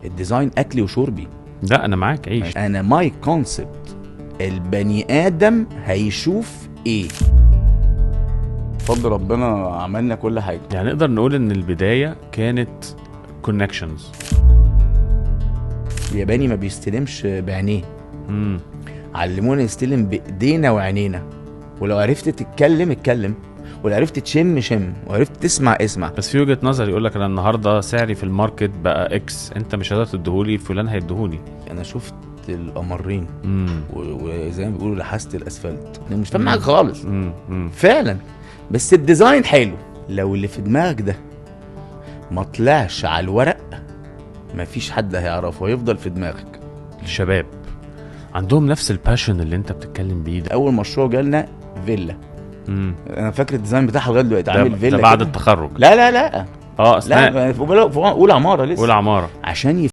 الديزاين اكلي وشربي. لا انا معاك، عيش. انا ماي كونسبت البني ادم هيشوف ايه. فضل ربنا عملنا كل حاجه. يعني نقدر نقول ان البدايه كانت كونكشنز. الياباني ما بيستلمش بعينيه، علمونا نستلم بايدينا وعينينا. ولو عرفت تتكلم اتكلم، ولو عرفت تشم شم، وعرفت تسمع اسمع. بس في وجهه نظر يقول لك انا النهارده سعري في الماركت بقى اكس، انت مش هتقدر تديهولي، فلان هيديهولي. انا شفت القمرين وزي ما بيقولوا لحست الاسفلت، انا مش فاهم معاك خالص. فعلا. بس الديزاين حلو. لو اللي في دماغك ده ما طلعش على الورق مفيش حد هيعرفه، هيفضل في دماغك. الشباب عندهم نفس الباشن اللي انت بتتكلم بيه ده. اول مشروع جالنا فيلا. انا فاكر الديزاين بتاعها لغايه دلوقتي، عامل فيلا ده بعد كده. التخرج؟ لا اثناء. لا اولى عماره لسه. اولى عماره عشان